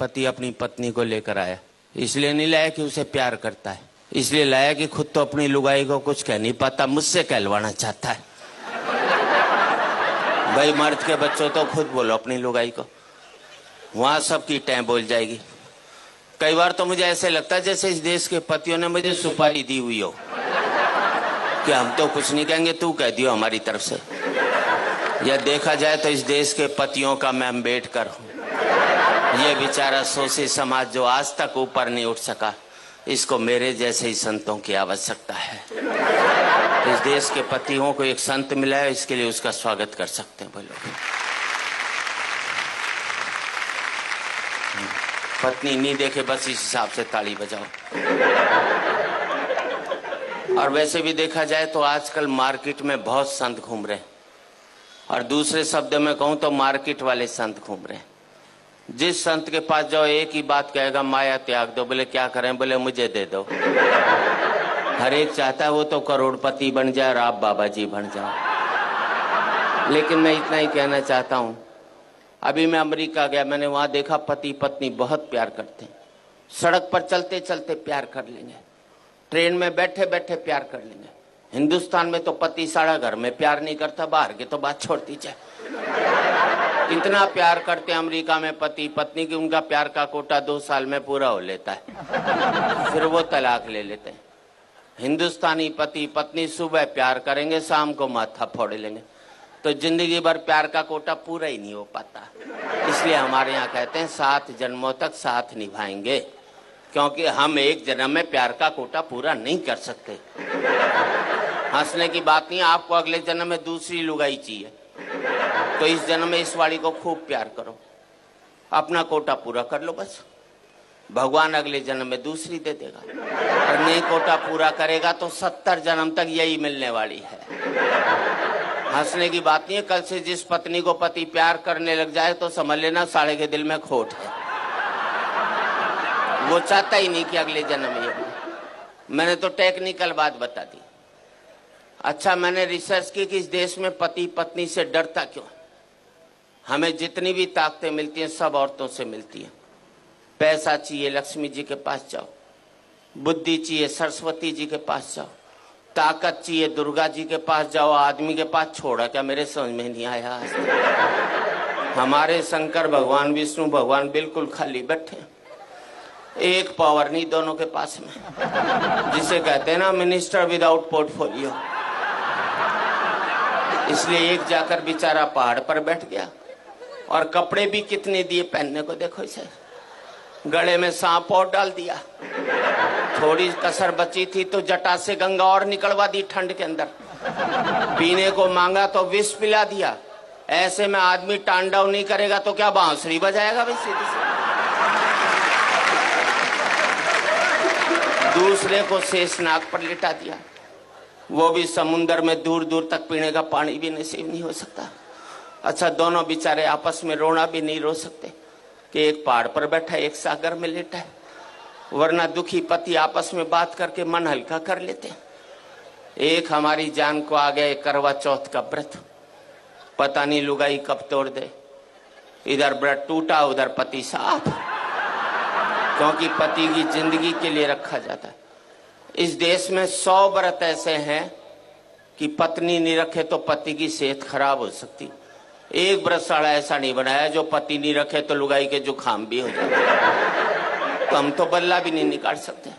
पति अपनी पत्नी को लेकर आया। इसलिए नहीं लाया कि उसे प्यार करता है, इसलिए लाया कि खुद तो अपनी लुगाई को कुछ कह नहीं पाता, मुझसे कहलवाना चाहता है। भाई मर्द के बच्चों तो खुद बोलो अपनी लुगाई को, वहां सबकी टैं बोल जाएगी। कई बार तो मुझे ऐसे लगता है जैसे इस देश के पतियों ने मुझे सुपारी दी हुई हो कि हम तो कुछ नहीं कहेंगे, तू कह दियो हमारी तरफ से। या देखा जाए तो इस देश के पतियों का मैं अम्बेडकर हूँ। ये बेचारा शोषित समाज जो आज तक ऊपर नहीं उठ सका, इसको मेरे जैसे ही संतों की आवश्यकता है। इस देश के पतियों को एक संत मिला है, इसके लिए उसका स्वागत कर सकते हैं। बोलो पत्नी नहीं देखे बस इस हिसाब से ताली बजाओ। और वैसे भी देखा जाए तो आजकल मार्केट में बहुत संत घूम रहे हैं, और दूसरे शब्द में कहूं तो मार्केट वाले संत घूम रहे हैं। जिस संत के पास जाओ एक ही बात कहेगा, माया त्याग दो। बोले क्या करें? बोले मुझे दे दो। हर एक चाहता है वो तो करोड़पति बन जाए और आप बाबा जी बन जाओ। लेकिन मैं इतना ही कहना चाहता हूं, अभी मैं अमेरिका गया, मैंने वहां देखा पति पत्नी बहुत प्यार करते हैं। सड़क पर चलते चलते प्यार कर लेंगे, ट्रेन में बैठे बैठे प्यार कर लेंगे। हिंदुस्तान में तो पति सारा घर में प्यार नहीं करता, बाहर के तो बात छोड़ दीजिए। इतना प्यार करते हैं अमेरिका में पति पत्नी की उनका प्यार का कोटा 2 साल में पूरा हो लेता है, फिर वो तलाक ले लेते हैं। हिंदुस्तानी पति पत्नी सुबह प्यार करेंगे, शाम को माथा फोड़ लेंगे, तो जिंदगी भर प्यार का कोटा पूरा ही नहीं हो पाता। इसलिए हमारे यहाँ कहते हैं 7 जन्मों तक साथ निभाएंगे, क्योंकि हम एक जन्म में प्यार का कोटा पूरा नहीं कर सकते। हंसने की बात नहीं, आपको अगले जन्म में दूसरी लुगाई चाहिए, तो इस जन्म में इस वाली को खूब प्यार करो, अपना कोटा पूरा कर लो बस। भगवान अगले जन्म में दूसरी दे देगा, और नहीं कोटा पूरा करेगा तो 70 जन्म तक यही मिलने वाली है। हंसने की बात नहीं है, कल से जिस पत्नी को पति प्यार करने लग जाए तो समझ लेना साले के दिल में खोट है, वो चाहता ही नहीं कि अगले जन्म ये। मैंने तो टेक्निकल बात बता दी। अच्छा, मैंने रिसर्च की कि इस देश में पति पत्नी से डरता क्यों? हमें जितनी भी ताकतें मिलती हैं सब औरतों से मिलती हैं। पैसा चाहिए लक्ष्मी जी के पास जाओ, बुद्धि चाहिए सरस्वती जी के पास जाओ, ताकत चाहिए दुर्गा जी के पास जाओ, आदमी के पास छोड़ा क्या? मेरे समझ में नहीं आया। हमारे शंकर भगवान विष्णु भगवान बिल्कुल खाली बैठे, एक पावर नहीं दोनों के पास में, जिसे कहते हैं ना मिनिस्टर विदाउट पोर्टफोलियो। इसलिए एक जाकर बेचारा पहाड़ पर बैठ गया, और कपड़े भी कितने दिए पहनने को, देखो इसे, गले में सांप और डाल दिया। थोड़ी कसर बची थी तो जटा से गंगा और निकलवा दी ठंड के अंदर। पीने को मांगा तो विष पिला दिया। ऐसे में आदमी तांडव नहीं करेगा तो क्या बांसुरी बजाएगा भाई? सीधी सी दूसरे को शेषनाग पर लिटा दिया, वो भी समुन्द्र में दूर दूर तक पीने का पानी भी नसीब नहीं हो सकता। अच्छा, दोनों बेचारे आपस में रोना भी नहीं रो सकते कि एक पहाड़ पर बैठा एक सागर में लेटा है, वरना दुखी पति आपस में बात करके मन हल्का कर लेते हैं। एक हमारी जान को आ गया करवा चौथ का व्रत, पता नहीं लुगाई कब तोड़ दे। इधर व्रत टूटा उधर पति साफ, क्योंकि पति की जिंदगी के लिए रखा जाता है। इस देश में 100 व्रत ऐसे हैं कि पत्नी नहीं रखे तो पति की सेहत खराब हो सकती। एक व्रतशाला ऐसा नहीं बनाया जो पति नहीं रखे तो लुगाई के जुकाम भी हो जाए। तो हम तो बल्ला भी नहीं निकाल सकते।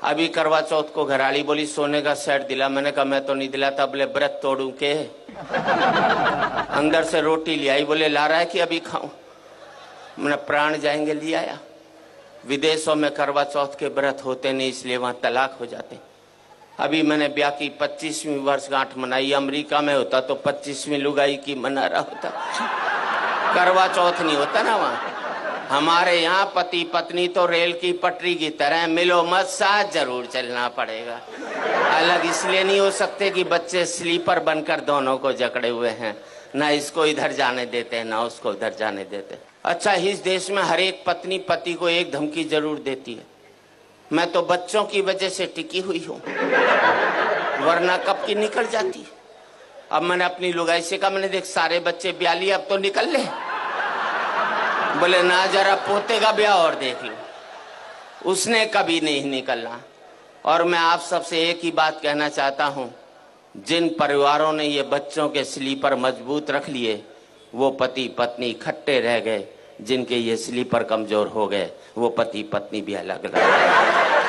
अभी करवा चौथ को घराली बोली सोने का सेट दिला, मैंने कहा मैं तो नहीं दिलाता। बोले व्रत तोड़ू के? अंदर से रोटी ले आई, बोले ला रहा है कि अभी खाऊं? मैंने प्राण जाएंगे ले आया। विदेशों में करवा चौथ के व्रत होते नहीं, इसलिए वहां तलाक हो जाते। अभी मैंने ब्याह की 25वीं वर्षगांठ मनाई, अमेरिका में होता तो 25वीं लुगाई की मना रहा होता, करवा चौथ नहीं होता ना वहां। हमारे यहाँ पति पत्नी तो रेल की पटरी की तरह, मिलो मत साथ जरूर चलना पड़ेगा। अलग इसलिए नहीं हो सकते कि बच्चे स्लीपर बनकर दोनों को जकड़े हुए हैं, ना इसको इधर जाने देते हैं ना उसको उधर जाने देते। अच्छा, इस देश में हर एक पत्नी पति को एक धमकी जरूर देती है, मैं तो बच्चों की वजह से टिकी हुई हूं, वरना कब की निकल जाती। अब मैंने अपनी लुगाई से कहा, मैंने देख सारे बच्चे ब्याह लिए, अब तो निकल ले। बोले ना जरा पोते का ब्याह और देख लो, उसने कभी नहीं निकलना। और मैं आप सबसे एक ही बात कहना चाहता हूं, जिन परिवारों ने ये बच्चों के स्लीपर मजबूत रख लिए वो पति पत्नी इकट्ठे रह गए, जिनके ये स्लीपर कमजोर हो गए वो पति पत्नी भी अलग अलग।